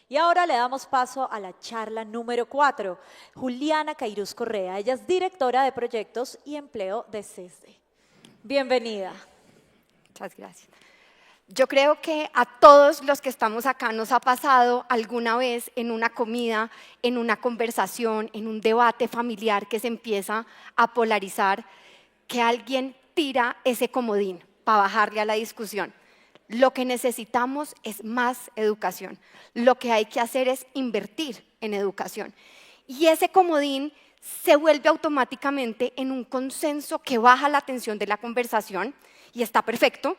Y ahora le damos paso a la charla número 4, Juliana Cairuz Correa. Ella es directora de proyectos y empleo de CESDE. Bienvenida. Muchas gracias. Yo creo que a todos los que estamos acá nos ha pasado alguna vez en una comida, en una conversación, en un debate familiar que se empieza a polarizar, que alguien tira ese comodín para bajarle a la discusión. Lo que necesitamos es más educación. Lo que hay que hacer es invertir en educación. Y ese comodín se vuelve automáticamente en un consenso que baja la tensión de la conversación y está perfecto.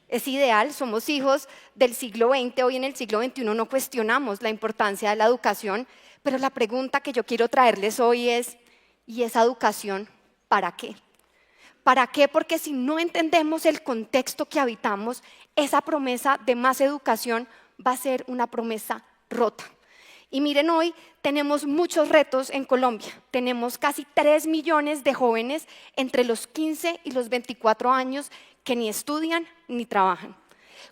Es ideal, somos hijos del siglo XX, hoy en el siglo XXI no cuestionamos la importancia de la educación, pero la pregunta que yo quiero traerles hoy es, ¿y esa educación para qué? ¿Para qué? Porque si no entendemos el contexto que habitamos, esa promesa de más educación va a ser una promesa rota. Y miren, hoy tenemos muchos retos en Colombia. Tenemos casi 3 millones de jóvenes entre los 15 y los 24 años que ni estudian ni trabajan.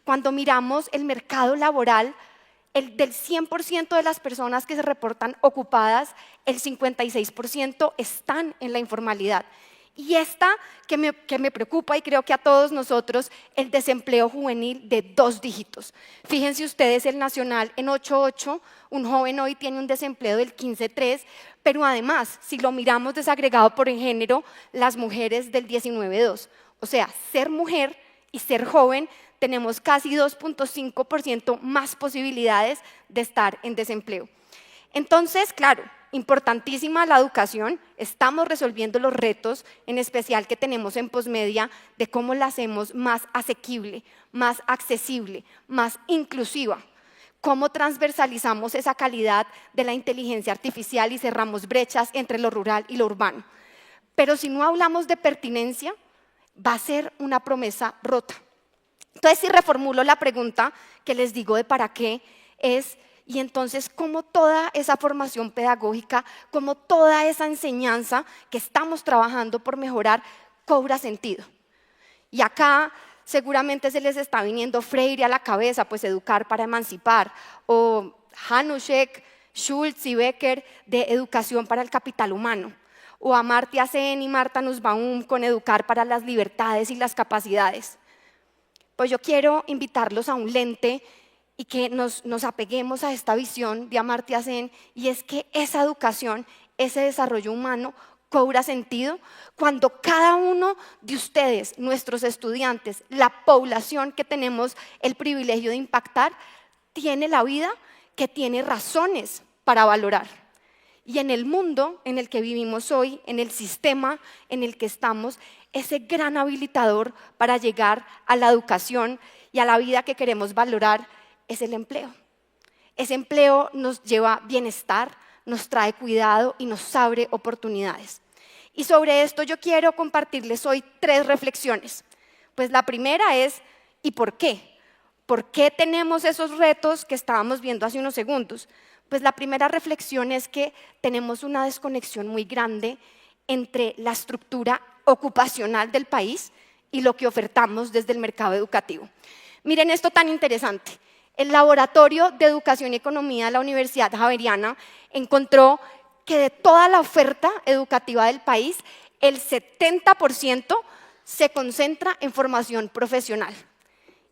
Cuando miramos el mercado laboral, del 100% de las personas que se reportan ocupadas, el 56% están en la informalidad. Y esta que me preocupa y creo que a todos nosotros, el desempleo juvenil de 2 dígitos. Fíjense ustedes el nacional en 8.8, un joven hoy tiene un desempleo del 15.3, pero además, si lo miramos desagregado por el género, las mujeres del 19.2. O sea, ser mujer y ser joven tenemos casi 2.5% más posibilidades de estar en desempleo. Entonces, claro, importantísima la educación, estamos resolviendo los retos, en especial que tenemos en Posmedia, de cómo la hacemos más asequible, más accesible, más inclusiva, cómo transversalizamos esa calidad de la inteligencia artificial y cerramos brechas entre lo rural y lo urbano. Pero si no hablamos de pertinencia, va a ser una promesa rota. Entonces, si reformulo la pregunta que les digo de para qué, es, y entonces, ¿cómo toda esa formación pedagógica, cómo toda esa enseñanza que estamos trabajando por mejorar, cobra sentido? Y acá seguramente se les está viniendo Freire a la cabeza, pues educar para emancipar, o Hanushek, Schultz y Becker de educación para el capital humano, o Amartya Sen y Marta Nussbaum con educar para las libertades y las capacidades. Pues yo quiero invitarlos a un lente y que nos apeguemos a esta visión de Amartya Sen, y es que esa educación, ese desarrollo humano cobra sentido cuando cada uno de ustedes, nuestros estudiantes, la población que tenemos el privilegio de impactar, tiene la vida que tiene razones para valorar. Y en el mundo en el que vivimos hoy, en el sistema en el que estamos, ese gran habilitador para llegar a la educación y a la vida que queremos valorar es el empleo. Ese empleo nos lleva bienestar, nos trae cuidado y nos abre oportunidades. Y sobre esto yo quiero compartirles hoy 3 reflexiones. Pues la primera es, ¿y por qué? ¿Por qué tenemos esos retos que estábamos viendo hace unos segundos? Pues la primera reflexión es que tenemos una desconexión muy grande entre la estructura ocupacional del país y lo que ofertamos desde el mercado educativo. Miren esto tan interesante. El Laboratorio de Educación y Economía de la Universidad Javeriana encontró que de toda la oferta educativa del país, el 70% se concentra en formación profesional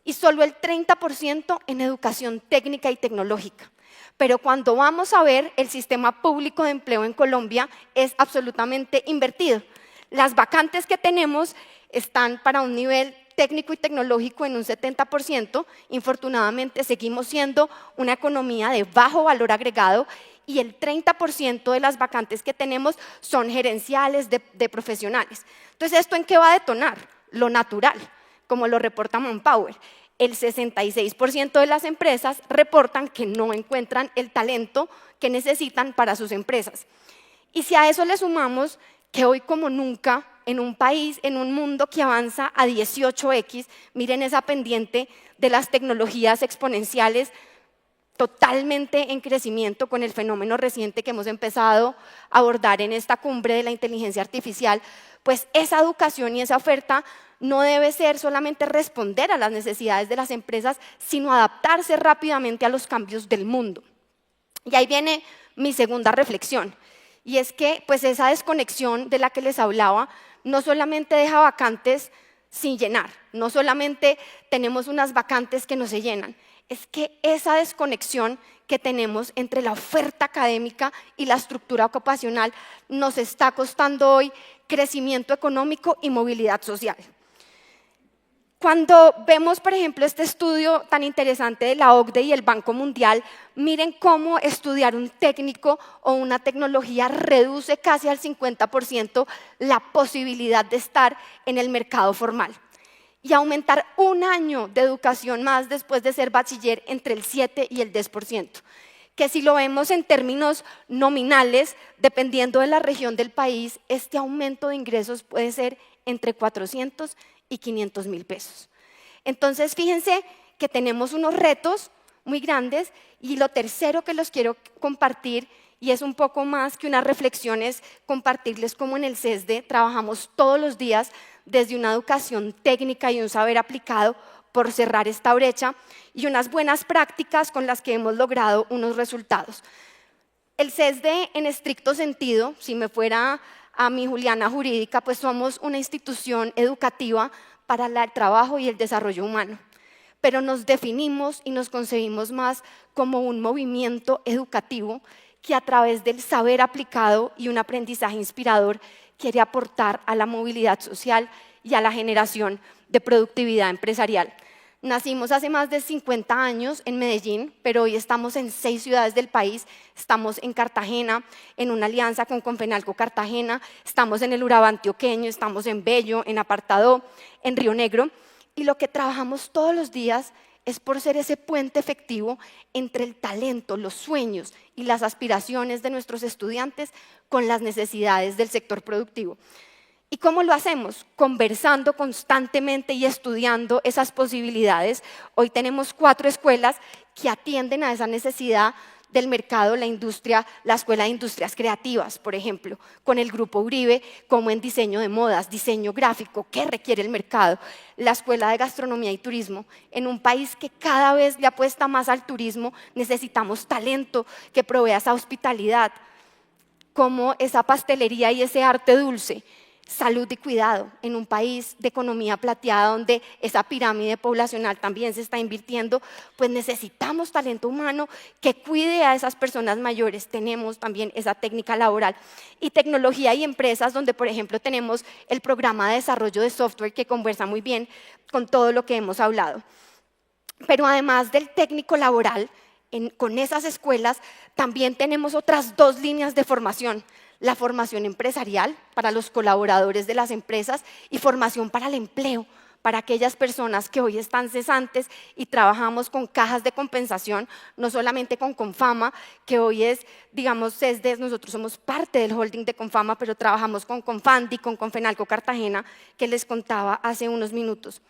y solo el 30% en educación técnica y tecnológica. Pero cuando vamos a ver el sistema público de empleo en Colombia es absolutamente invertido. Las vacantes que tenemos están para un nivel técnico y tecnológico en un 70%, infortunadamente seguimos siendo una economía de bajo valor agregado y el 30% de las vacantes que tenemos son gerenciales de profesionales. Entonces, ¿esto en qué va a detonar? Lo natural, como lo reporta Manpower. El 66% de las empresas reportan que no encuentran el talento que necesitan para sus empresas. Y si a eso le sumamos que hoy como nunca, en un país, en un mundo que avanza a 18x, miren esa pendiente de las tecnologías exponenciales totalmente en crecimiento con el fenómeno reciente que hemos empezado a abordar en esta cumbre de la inteligencia artificial, pues esa educación y esa oferta no debe ser solamente responder a las necesidades de las empresas, sino adaptarse rápidamente a los cambios del mundo. Y ahí viene mi segunda reflexión, y es que pues esa desconexión de la que les hablaba no solamente deja vacantes sin llenar, no solamente tenemos unas vacantes que no se llenan, es que esa desconexión que tenemos entre la oferta académica y la estructura ocupacional nos está costando hoy crecimiento económico y movilidad social. Cuando vemos, por ejemplo, este estudio tan interesante de la OCDE y el Banco Mundial, miren cómo estudiar un técnico o una tecnología reduce casi al 50% la posibilidad de estar en el mercado formal y aumentar un año de educación más después de ser bachiller entre el 7 y el 10%. Que si lo vemos en términos nominales, dependiendo de la región del país, este aumento de ingresos puede ser entre 400 y 500 mil pesos. Entonces, fíjense que tenemos unos retos muy grandes y lo tercero que los quiero compartir, y es un poco más que unas reflexiones, compartirles cómo en el CESDE trabajamos todos los días desde una educación técnica y un saber aplicado por cerrar esta brecha y unas buenas prácticas con las que hemos logrado unos resultados. El CESDE, en estricto sentido, si me fuera a mi Juliana jurídica, pues somos una institución educativa para el trabajo y el desarrollo humano, pero nos definimos y nos concebimos más como un movimiento educativo que a través del saber aplicado y un aprendizaje inspirador quiere aportar a la movilidad social y a la generación de productividad empresarial. Nacimos hace más de 50 años en Medellín, pero hoy estamos en 6 ciudades del país. Estamos en Cartagena, en una alianza con Confenalco Cartagena, estamos en el Urabá antioqueño, estamos en Bello, en Apartadó, en Río Negro. Y lo que trabajamos todos los días es por ser ese puente efectivo entre el talento, los sueños y las aspiraciones de nuestros estudiantes con las necesidades del sector productivo. ¿Y cómo lo hacemos? Conversando constantemente y estudiando esas posibilidades. Hoy tenemos 4 escuelas que atienden a esa necesidad del mercado, la industria, la Escuela de Industrias Creativas, por ejemplo, con el Grupo Uribe, como en diseño de modas, diseño gráfico, ¿qué requiere el mercado? La Escuela de Gastronomía y Turismo. En un país que cada vez le apuesta más al turismo, necesitamos talento que provea esa hospitalidad, como esa pastelería y ese arte dulce. Salud y cuidado en un país de economía plateada donde esa pirámide poblacional también se está invirtiendo, pues necesitamos talento humano que cuide a esas personas mayores. Tenemos también esa técnica laboral y tecnología y empresas donde, por ejemplo, tenemos el programa de desarrollo de software que conversa muy bien con todo lo que hemos hablado. Pero además del técnico laboral, con esas escuelas también tenemos otras 2 líneas de formación. La formación empresarial para los colaboradores de las empresas y formación para el empleo, para aquellas personas que hoy están cesantes y trabajamos con cajas de compensación, no solamente con Confama, que hoy es, digamos, CESDE, nosotros somos parte del holding de Confama, pero trabajamos con Confandi, con Confenalco Cartagena, que les contaba hace unos minutos.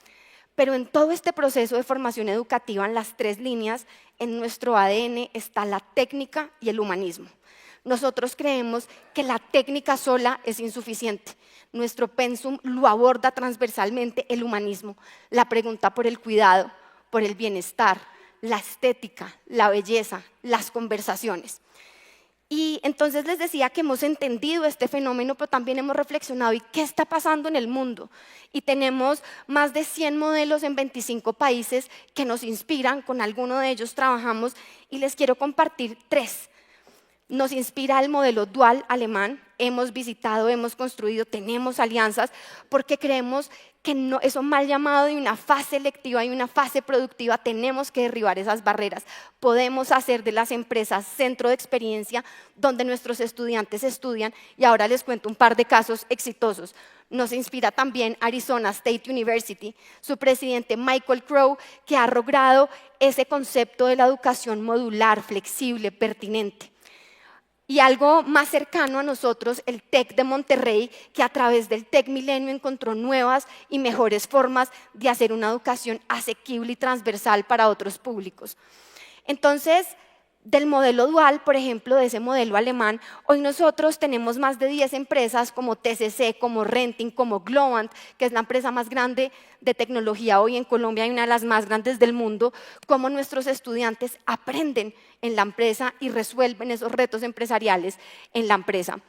Pero en todo este proceso de formación educativa, en las 3 líneas, en nuestro ADN está la técnica y el humanismo. Nosotros creemos que la técnica sola es insuficiente. Nuestro pensum lo aborda transversalmente el humanismo, la pregunta por el cuidado, por el bienestar, la estética, la belleza, las conversaciones. Y entonces les decía que hemos entendido este fenómeno, pero también hemos reflexionado ¿y qué está pasando en el mundo? Y tenemos más de 100 modelos en 25 países que nos inspiran, con alguno de ellos trabajamos y les quiero compartir 3. Nos inspira el modelo dual alemán, hemos visitado, hemos construido, tenemos alianzas, porque creemos que no, eso mal llamado de una fase lectiva y una fase productiva, tenemos que derribar esas barreras. Podemos hacer de las empresas centro de experiencia donde nuestros estudiantes estudian y ahora les cuento un par de casos exitosos. Nos inspira también Arizona State University, su presidente Michael Crow, que ha logrado ese concepto de la educación modular, flexible, pertinente. Y algo más cercano a nosotros, el TEC de Monterrey, que a través del TEC Milenio encontró nuevas y mejores formas de hacer una educación asequible y transversal para otros públicos. Entonces, Del modelo dual, por ejemplo, de ese modelo alemán, hoy nosotros tenemos más de 10 empresas como TCC, como Renting, como Globant, que es la empresa más grande de tecnología hoy en Colombia y una de las más grandes del mundo, como nuestros estudiantes aprenden en la empresa y resuelven esos retos empresariales en la empresa.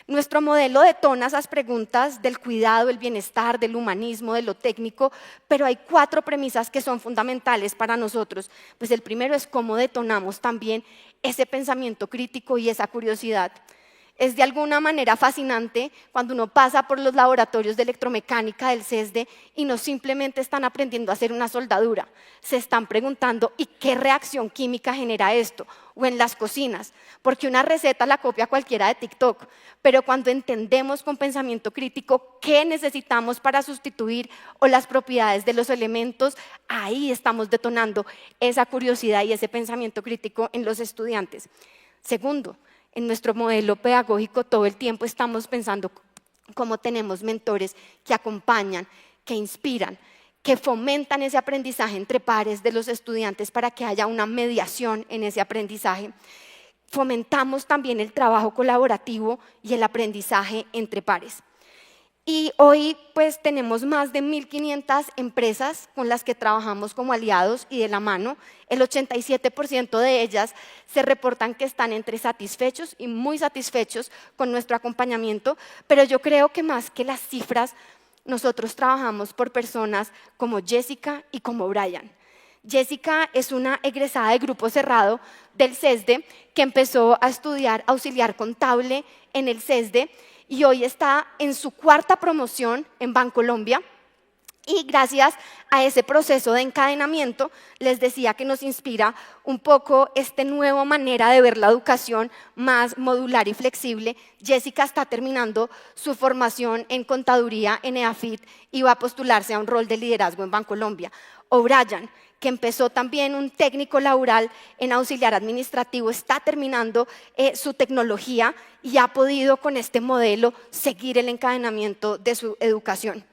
Nuestro modelo detona esas preguntas del cuidado, el bienestar, del humanismo, de lo técnico, pero hay 4 premisas que son fundamentales para nosotros. Pues el primero es cómo detonamos también ese pensamiento crítico y esa curiosidad. Es de alguna manera fascinante cuando uno pasa por los laboratorios de electromecánica del CESDE y no simplemente están aprendiendo a hacer una soldadura, se están preguntando ¿y qué reacción química genera esto? O en las cocinas, porque una receta la copia cualquiera de TikTok, pero cuando entendemos con pensamiento crítico qué necesitamos para sustituir o las propiedades de los elementos, ahí estamos detonando esa curiosidad y ese pensamiento crítico en los estudiantes. Segundo, en nuestro modelo pedagógico todo el tiempo estamos pensando cómo tenemos mentores que acompañan, que inspiran, que fomentan ese aprendizaje entre pares de los estudiantes para que haya una mediación en ese aprendizaje. Fomentamos también el trabajo colaborativo y el aprendizaje entre pares. Y hoy pues tenemos más de 1.500 empresas con las que trabajamos como aliados y de la mano. El 87% de ellas se reportan que están entre satisfechos y muy satisfechos con nuestro acompañamiento, pero yo creo que más que las cifras, nosotros trabajamos por personas como Jessica y como Brian. Jessica es una egresada de grupo cerrado del CESDE que empezó a estudiar auxiliar contable en el CESDE y hoy está en su 4ª promoción en Bancolombia. Y gracias a ese proceso de encadenamiento, les decía que nos inspira un poco esta nueva manera de ver la educación más modular y flexible. Jessica está terminando su formación en contaduría en EAFIT y va a postularse a un rol de liderazgo en Bancolombia. O Brian, que empezó también un técnico laboral en auxiliar administrativo, está terminando su tecnología y ha podido con este modelo seguir el encadenamiento de su educación.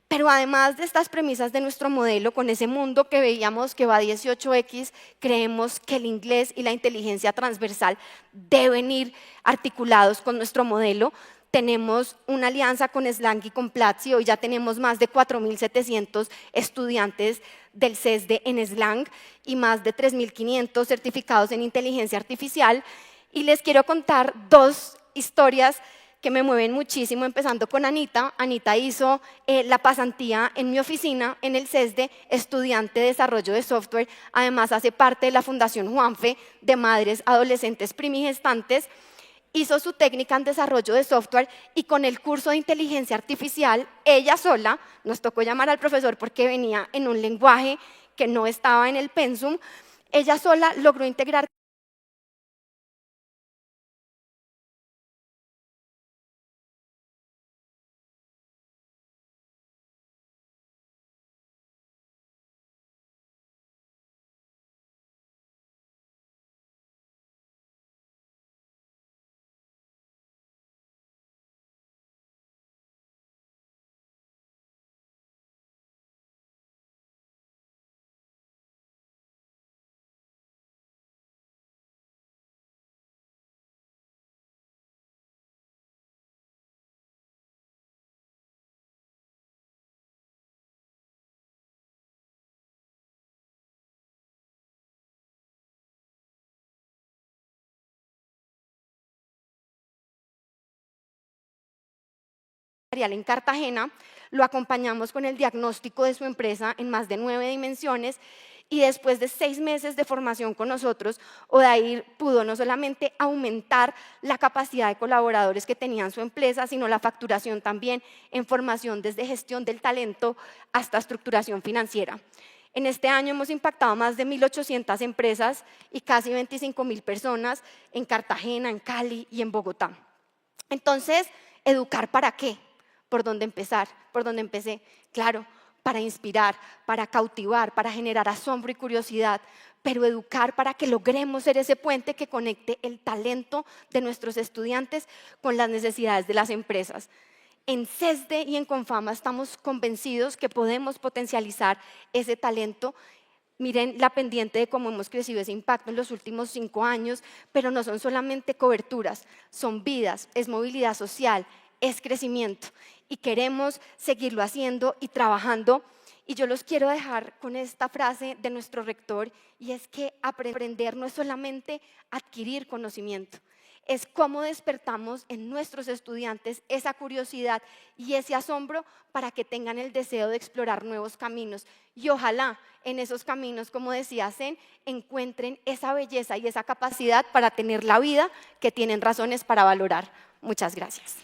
Pero además de estas premisas de nuestro modelo, con ese mundo que veíamos que va a 18X, creemos que el inglés y la inteligencia transversal deben ir articulados con nuestro modelo. Tenemos una alianza con Slang y con Platzi, hoy ya tenemos más de 4.700 estudiantes del CESDE en Slang y más de 3.500 certificados en inteligencia artificial. Y les quiero contar 2 historias que me mueven muchísimo, empezando con Anita. Anita hizo la pasantía en mi oficina en el CESDE, estudiante de desarrollo de software. Además hace parte de la Fundación Juanfe de Madres Adolescentes Primigestantes. Hizo su técnica en desarrollo de software y con el curso de inteligencia artificial, ella sola, nos tocó llamar al profesor porque venía en un lenguaje que no estaba en el pensum, ella sola logró integrar en Cartagena, lo acompañamos con el diagnóstico de su empresa en más de 9 dimensiones y después de 6 meses de formación con nosotros, Odair pudo no solamente aumentar la capacidad de colaboradores que tenían su empresa, sino la facturación también en formación desde gestión del talento hasta estructuración financiera. En este año hemos impactado más de 1.800 empresas y casi 25.000 personas en Cartagena, en Cali y en Bogotá. Entonces, ¿educar para qué? ¿Por dónde empezar? ¿Por dónde empecé? Claro, para inspirar, para cautivar, para generar asombro y curiosidad, pero educar para que logremos ser ese puente que conecte el talento de nuestros estudiantes con las necesidades de las empresas. En CESDE y en Confama estamos convencidos que podemos potencializar ese talento Miren la pendiente de cómo hemos crecido ese impacto en los últimos 5 años, pero no son solamente coberturas, son vidas, es movilidad social, es crecimiento y queremos seguirlo haciendo y trabajando. Y yo los quiero dejar con esta frase de nuestro rector, y es que aprender no es solamente adquirir conocimiento, es cómo despertamos en nuestros estudiantes esa curiosidad y ese asombro para que tengan el deseo de explorar nuevos caminos. Y ojalá en esos caminos, como decía Zen, encuentren esa belleza y esa capacidad para tener la vida que tienen razones para valorar. Muchas gracias.